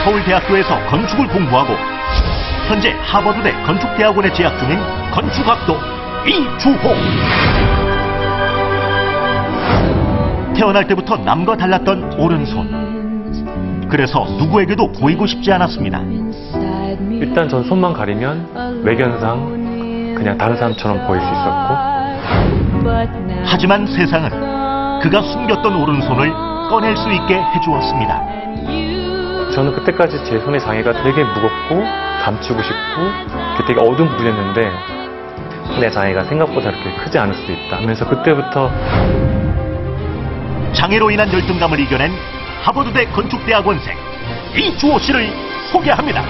서울대학교에서 건축을 공부하고 현재 하버드대 건축대학원에 재학 중인 건축학도 이주호. 태어날 때부터 남과 달랐던 오른손. 그래서 누구에게도 보이고 싶지 않았습니다. 일단 전 손만 가리면 외견상 그냥 다른 사람처럼 보일 수 있었고, 하지만 세상은 그가 숨겼던 오른손을 꺼낼 수 있게 해주었습니다. 저는 그때까지 제 손의 장애가 되게 무겁고 감추고 싶고 되게 어두운 부분이었는데 내 장애가 생각보다 그렇게 크지 않을 수도 있다 하면서 그때부터 장애로 인한 열등감을 이겨낸 하버드대 건축대학원생 이주호 씨를 소개합니다.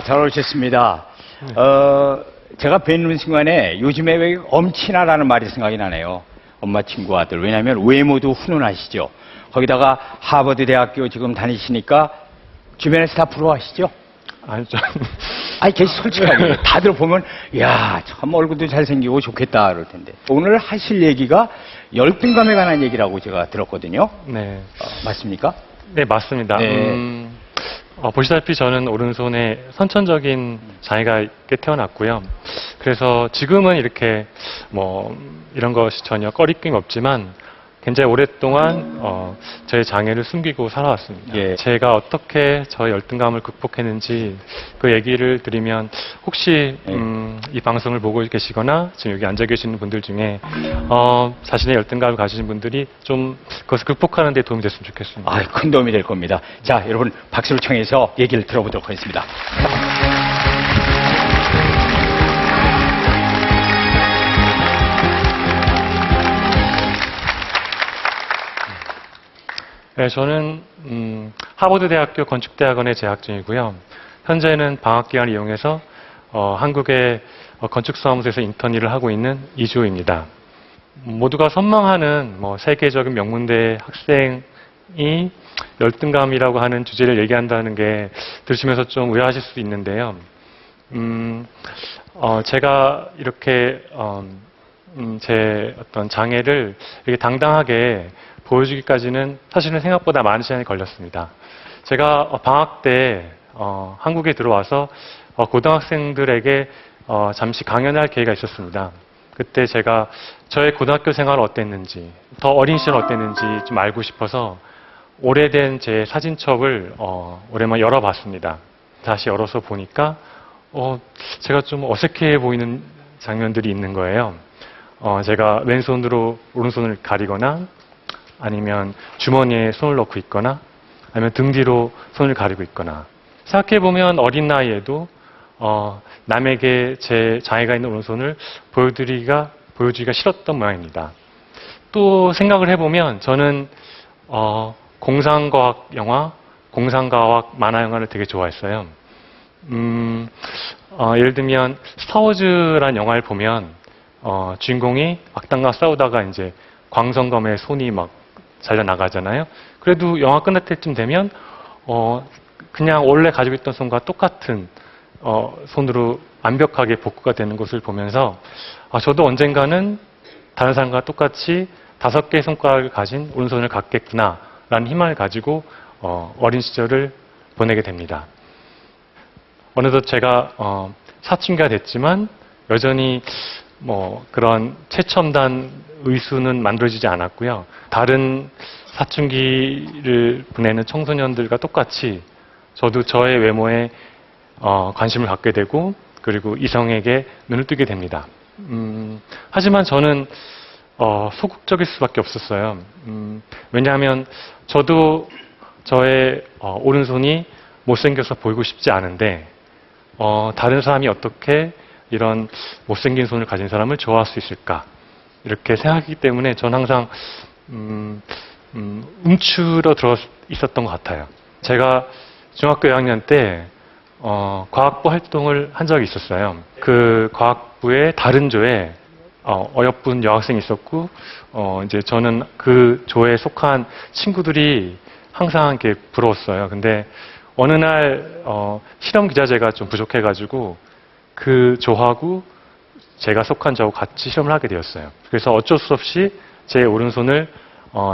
잘 오셨습니다. 제가 뵙는 순간에 요즘에 왜 엄친아라는 말이 생각이 나네요. 엄마 친구 아들. 왜냐하면 외모도 훈훈하시죠. 거기다가 하버드 대학교 지금 다니시니까 주변에서 다 부러워하시죠? 아니죠. 아니, 계속 솔직하게. 다들 보면, 야, 참 얼굴도 잘생기고 좋겠다, 그럴 텐데. 오늘 하실 얘기가 열등감에 관한 얘기라고 제가 들었거든요. 네, 맞습니까? 네 맞습니다. 네. 보시다시피 저는 오른손에 선천적인 장애가 있게 태어났고요. 그래서 지금은 이렇게 이런 것이 전혀 꺼리낌이 없지만 굉장히 오랫동안 저의 장애를 숨기고 살아왔습니다. 예. 제가 어떻게 저의 열등감을 극복했는지 그 얘기를 드리면 혹시 이 방송을 보고 계시거나 지금 여기 앉아 계시는 분들 중에 자신의 열등감을 가지신 분들이 좀 그것을 극복하는 데 도움이 됐으면 좋겠습니다. 큰 도움이 될 겁니다. 자, 여러분 박수를 청해서 얘기를 들어보도록 하겠습니다. 네, 저는 하버드 대학교 건축대학원에 재학 중이고요. 현재는 방학 기간을 이용해서 한국의 건축사무소에서 인턴 일을 하고 있는 이주호입니다. 모두가 선망하는 세계적인 명문대 학생이 열등감이라고 하는 주제를 얘기한다는 게 들으시면서 좀 의아하실 수도 있는데요. 제가 이렇게 제 어떤 장애를 이렇게 당당하게 보여주기까지는 사실은 생각보다 많은 시간이 걸렸습니다. 제가 방학 때 한국에 들어와서 고등학생들에게 잠시 강연할 기회가 있었습니다. 그때 제가 저의 고등학교 생활은 어땠는지, 더 어린 시절 어땠는지 좀 알고 싶어서 오래된 제 사진첩을 오랜만에 열어봤습니다. 다시 열어서 보니까 제가 좀 어색해 보이는 장면들이 있는 거예요. 제가 왼손으로 오른손을 가리거나 아니면 주머니에 손을 넣고 있거나 아니면 등 뒤로 손을 가리고 있거나 생각해보면 어린 나이에도 남에게 제 장애가 있는 오른손을 보여주기가 싫었던 모양입니다. 또 생각을 해보면 저는 공상과학 영화, 공상과학 만화 영화를 되게 좋아했어요. 예를 들면 스타워즈라는 영화를 보면 주인공이 악당과 싸우다가 이제 광선검에 손이 막 잘려 나가잖아요. 그래도 영화 끝날 때쯤 되면 그냥 원래 가지고 있던 손과 똑같은 손으로 완벽하게 복구가 되는 것을 보면서 저도 언젠가는 다른 사람과 똑같이 5개의 손가락을 가진 오른손을 갖겠구나 라는 희망을 가지고 어린 시절을 보내게 됩니다. 어느덧 제가 사춘기가 됐지만 여전히 그런 최첨단 의수는 만들어지지 않았고요. 다른 사춘기를 보내는 청소년들과 똑같이 저도 저의 외모에 관심을 갖게 되고 그리고 이성에게 눈을 뜨게 됩니다. 하지만 저는 소극적일 수밖에 없었어요. 왜냐하면 저도 저의 오른손이 못생겨서 보이고 싶지 않은데 다른 사람이 어떻게 이런 못생긴 손을 가진 사람을 좋아할 수 있을까 이렇게 생각하기 때문에 저는 항상 움츠러 들어 있었던 것 같아요. 제가 중학교 2학년 때 과학부 활동을 한 적이 있었어요. 그 과학부의 다른 조에 어여쁜 여학생이 있었고 이제 저는 그 조에 속한 친구들이 항상 이렇게 부러웠어요. 근데 어느 날 실험 기자재가 좀 부족해가지고 그 조하고 제가 속한 조하고 같이 실험을 하게 되었어요. 그래서 어쩔 수 없이 제 오른손을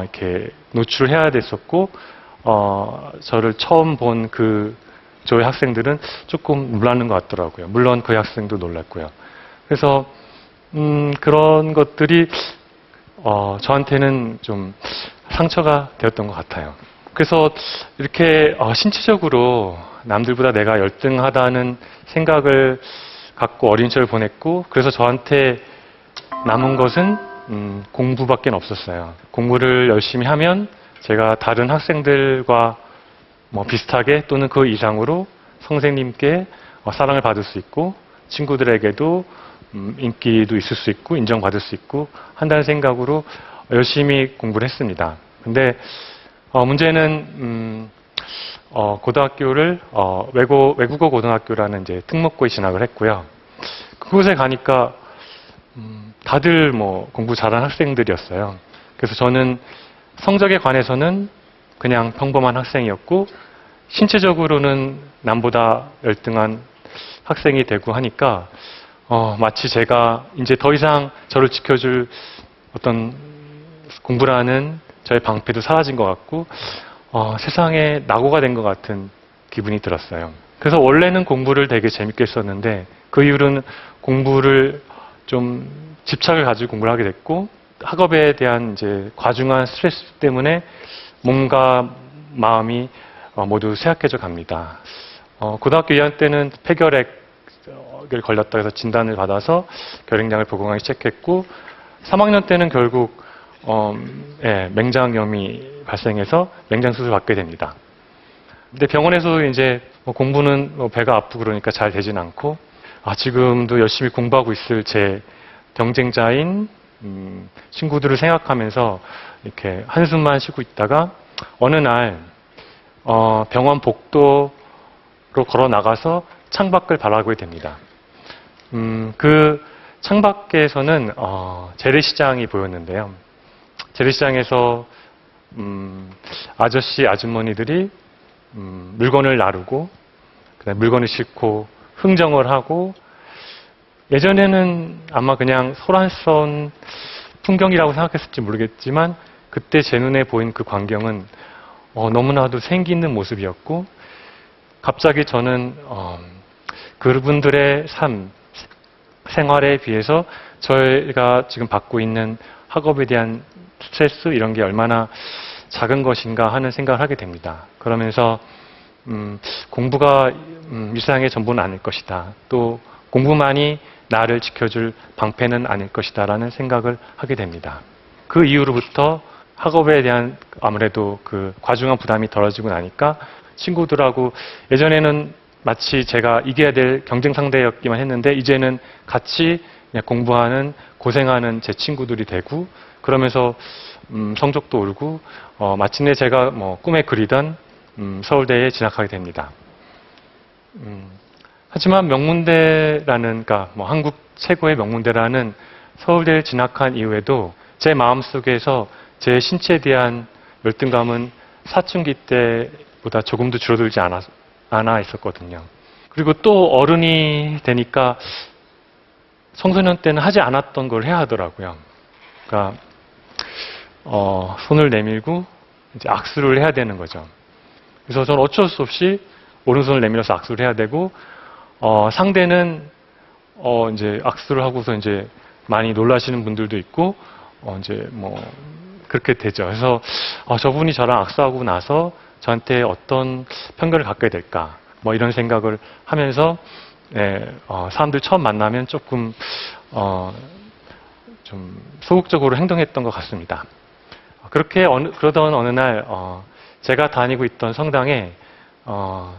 이렇게 노출을 해야 됐었고 저를 처음 본 그 조의 학생들은 조금 놀라는 것 같더라고요. 물론 그 학생도 놀랐고요. 그래서 그런 것들이 저한테는 좀 상처가 되었던 것 같아요. 그래서 이렇게 신체적으로 남들보다 내가 열등하다는 생각을 갖고 어린 시절을 보냈고, 그래서 저한테 남은 것은 공부밖에 없었어요. 공부를 열심히 하면 제가 다른 학생들과 비슷하게 또는 그 이상으로 선생님께 사랑을 받을 수 있고, 친구들에게도 인기도 있을 수 있고 인정받을 수 있고 한다는 생각으로 열심히 공부를 했습니다. 근데 문제는 고등학교를 외국어 고등학교라는 이제 특목고에 진학을 했고요. 그곳에 가니까 다들 공부 잘하는 학생들이었어요. 그래서 저는 성적에 관해서는 그냥 평범한 학생이었고, 신체적으로는 남보다 열등한 학생이 되고 하니까 마치 제가 이제 더 이상 저를 지켜줄 어떤 공부라는 저의 방패도 사라진 것 같고 세상에 낙오가 된 것 같은 기분이 들었어요. 그래서 원래는 공부를 되게 재밌게 했었는데 그 이후로는 공부를 좀 집착을 가지고 공부를 하게 됐고, 학업에 대한 이제 과중한 스트레스 때문에 몸과 마음이 모두 쇠약해져 갑니다. 고등학교 2학년 때는 폐결핵을 걸렸다 해서 진단을 받아서 결핵량을 복용하기 시작했고, 3학년 때는 결국 맹장염이 발생해서 맹장 수술을 받게 됩니다. 근데 병원에서 이제 공부는 배가 아프고 그러니까 잘 되진 않고, 지금도 열심히 공부하고 있을 제 경쟁자인 친구들을 생각하면서 이렇게 한숨만 쉬고 있다가 어느 날 병원 복도로 걸어 나가서 창밖을 바라보게 됩니다. 그 창밖에서는 재래시장이 보였는데요. 재래시장에서 아저씨 아주머니들이 물건을 나르고 그다음에 물건을 싣고 흥정을 하고, 예전에는 아마 그냥 소란스러운 풍경이라고 생각했을지 모르겠지만 그때 제 눈에 보인 그 광경은 너무나도 생기 있는 모습이었고, 갑자기 저는 그분들의 삶, 생활에 비해서 저희가 지금 받고 있는 학업에 대한 스트레스 이런 게 얼마나 작은 것인가 하는 생각을 하게 됩니다. 그러면서 공부가 이 세상의 전부는 아닐 것이다. 또 공부만이 나를 지켜줄 방패는 아닐 것이다 라는 생각을 하게 됩니다. 그 이후로부터 학업에 대한 아무래도 그 과중한 부담이 덜어지고 나니까 친구들하고, 예전에는 마치 제가 이겨야 될 경쟁 상대였기만 했는데 이제는 같이 그냥 공부하는 고생하는 제 친구들이 되고, 그러면서 성적도 오르고 마침내 제가 꿈에 그리던 서울대에 진학하게 됩니다. 하지만 명문대라는, 그러니까 한국 최고의 명문대라는 서울대에 진학한 이후에도 제 마음속에서 제 신체에 대한 열등감은 사춘기 때보다 조금도 줄어들지 않아 있었거든요. 그리고 또 어른이 되니까 청소년 때는 하지 않았던 걸 해야 하더라고요. 그러니까 손을 내밀고 이제 악수를 해야 되는 거죠. 그래서 저는 어쩔 수 없이 오른손을 내밀어서 악수를 해야 되고, 상대는 이제 악수를 하고서 이제 많이 놀라시는 분들도 있고, 이제 그렇게 되죠. 그래서 저분이 저랑 악수하고 나서 저한테 어떤 편견을 갖게 될까, 이런 생각을 하면서 사람들 처음 만나면 조금 좀 소극적으로 행동했던 것 같습니다. 그러던 어느 날 제가 다니고 있던 성당에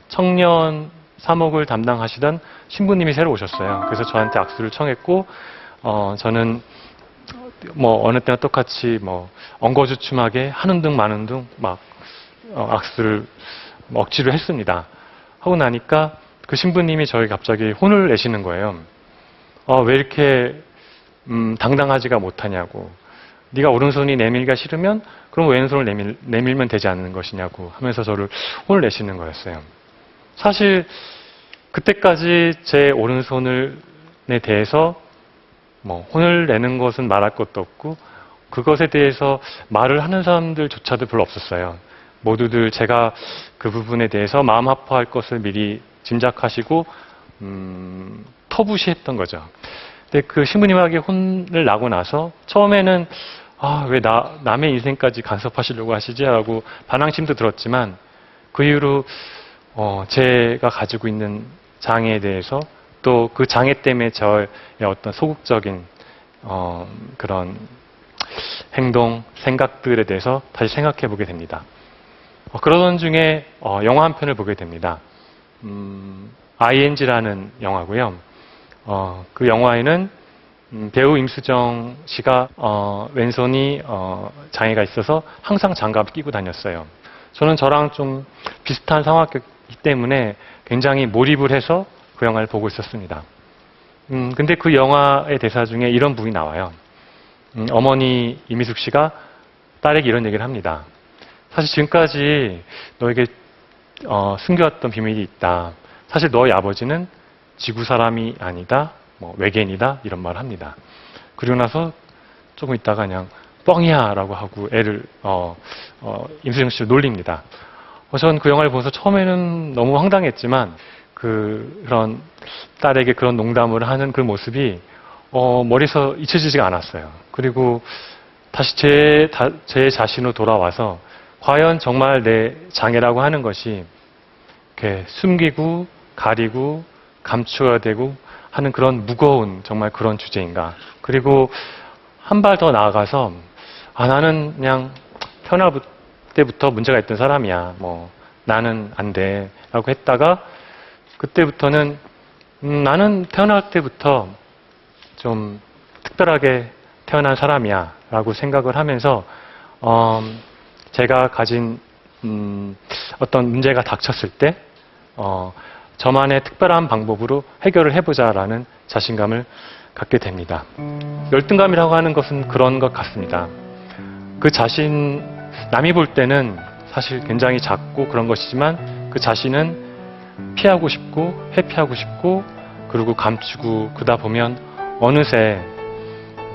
청년 사목을 담당하시던 신부님이 새로 오셨어요. 그래서 저한테 악수를 청했고, 저는 어느 때나 똑같이 엉거주춤하게 하는 둥 마는 둥 악수를 억지로 했습니다. 하고 나니까 그 신부님이 저에게 갑자기 혼을 내시는 거예요. 왜 이렇게 당당하지가 못하냐고. 네가 오른손이 내밀기가 싫으면 그럼 왼손을 내밀면 되지 않는 것이냐고 하면서 저를 혼을 내시는 거였어요. 사실 그때까지 제 오른손에 대해서 뭐 혼을 내는 것은 말할 것도 없고 그것에 대해서 말을 하는 사람들조차도 별로 없었어요. 모두들 제가 그 부분에 대해서 마음 아파할 것을 미리 짐작하시고 터부시했던 거죠. 근데 그 신부님에게 혼을 나고 나서 처음에는 왜 남의 인생까지 간섭하시려고 하시지? 라고 반항심도 들었지만 그 이후로 제가 가지고 있는 장애에 대해서 또 그 장애 때문에 저의 어떤 소극적인 그런 행동, 생각들에 대해서 다시 생각해 보게 됩니다. 그러던 중에 영화 한 편을 보게 됩니다. ING라는 영화고요. 그 영화에는 배우 임수정 씨가 왼손이 장애가 있어서 항상 장갑을 끼고 다녔어요. 저는 저랑 좀 비슷한 상황이기 때문에 굉장히 몰입을 해서 그 영화를 보고 있었습니다. 근데 그 영화의 대사 중에 이런 부분이 나와요. 어머니 이미숙 씨가 딸에게 이런 얘기를 합니다. 사실 지금까지 너에게 숨겨왔던 비밀이 있다. 사실 너의 아버지는 지구 사람이 아니다. 외계인이다. 이런 말을 합니다. 그리고 나서 조금 있다가 그냥 뻥이야 라고 하고 애를 임수정 씨를 놀립니다. 저는 그 영화를 보면서 처음에는 너무 황당했지만 그런 딸에게 그런 농담을 하는 그 모습이 머리에서 잊혀지지가 않았어요. 그리고 다시 제 자신으로 돌아와서 과연 정말 내 장애라고 하는 것이 이렇게 숨기고 가리고 감추어야 되고 하는 그런 무거운 정말 그런 주제인가. 그리고 한 발 더 나아가서 나는 그냥 태어날 때부터 문제가 있던 사람이야. 나는 안 돼. 라고 했다가 그때부터는 나는 태어날 때부터 좀 특별하게 태어난 사람이야. 라고 생각을 하면서 제가 가진 어떤 문제가 닥쳤을 때 저만의 특별한 방법으로 해결을 해보자라는 자신감을 갖게 됩니다. 열등감이라고 하는 것은 그런 것 같습니다. 그 자신, 남이 볼 때는 사실 굉장히 작고 그런 것이지만 그 자신은 피하고 싶고 회피하고 싶고 그리고 감추고 그러다 보면 어느새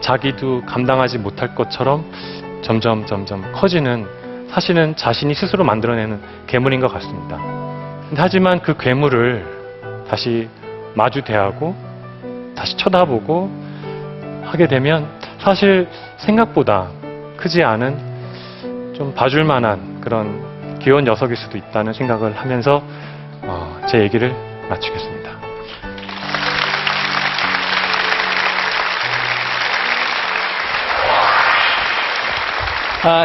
자기도 감당하지 못할 것처럼 점점 커지는 사실은 자신이 스스로 만들어내는 괴물인 것 같습니다. 하지만 그 괴물을 다시 마주 대하고 다시 쳐다보고 하게 되면 사실 생각보다 크지 않은 좀 봐줄 만한 그런 귀여운 녀석일 수도 있다는 생각을 하면서 제 얘기를 마치겠습니다.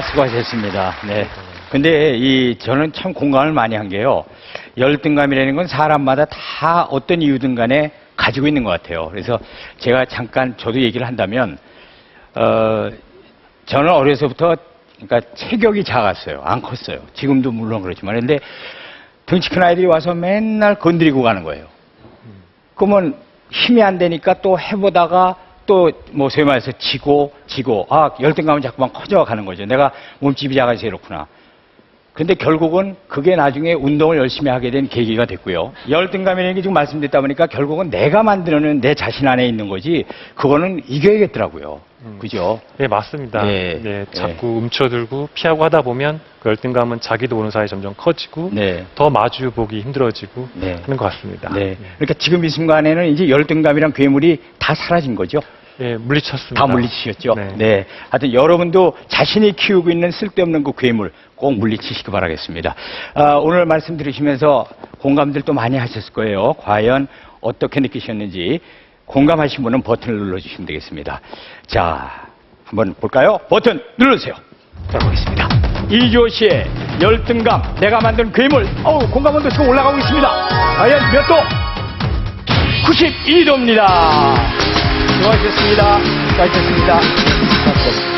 수고하셨습니다. 네. 근데 저는 참 공감을 많이 한 게요. 열등감이라는 건 사람마다 다 어떤 이유든 간에 가지고 있는 것 같아요. 그래서 제가 잠깐 저도 얘기를 한다면, 저는 어려서부터 그러니까 체격이 작았어요. 안 컸어요. 지금도 물론 그렇지만. 근데 덩치 큰 아이들이 와서 맨날 건드리고 가는 거예요. 그러면 힘이 안 되니까 또 해보다가 또 소위 말해서 지고 열등감은 자꾸만 커져가는 거죠. 내가 몸집이 작아서 이렇구나. 근데 결국은 그게 나중에 운동을 열심히 하게 된 계기가 됐고요. 열등감이라는 게 지금 말씀드렸다 보니까 결국은 내가 만들어낸 내 자신 안에 있는 거지 그거는 이겨야겠더라고요. 그죠? 네, 맞습니다. 네. 네, 자꾸 움켜들고 피하고 하다 보면 그 열등감은 자기도 모르는 사이에 점점 커지고 네. 더 마주 보기 힘들어지고 네. 하는 것 같습니다. 네. 그러니까 지금 이 순간에는 이제 열등감이란 괴물이 다 사라진 거죠. 네, 물리쳤습니다. 다 물리치셨죠. 네. 네. 하여튼 여러분도 자신이 키우고 있는 쓸데없는 그 괴물 꼭 물리치시기 바라겠습니다. 오늘 말씀 들으시면서 공감들도 많이 하셨을 거예요. 과연 어떻게 느끼셨는지 공감하신 분은 버튼을 눌러주시면 되겠습니다. 자, 한번 볼까요? 버튼 눌러주세요. 자, 보겠습니다. 이조씨의 열등감, 내가 만든 괴물. 공감 온도수가 올라가고 있습니다. 과연 몇 도? 92도입니다. 수고하셨습니다. 수고하셨습니다.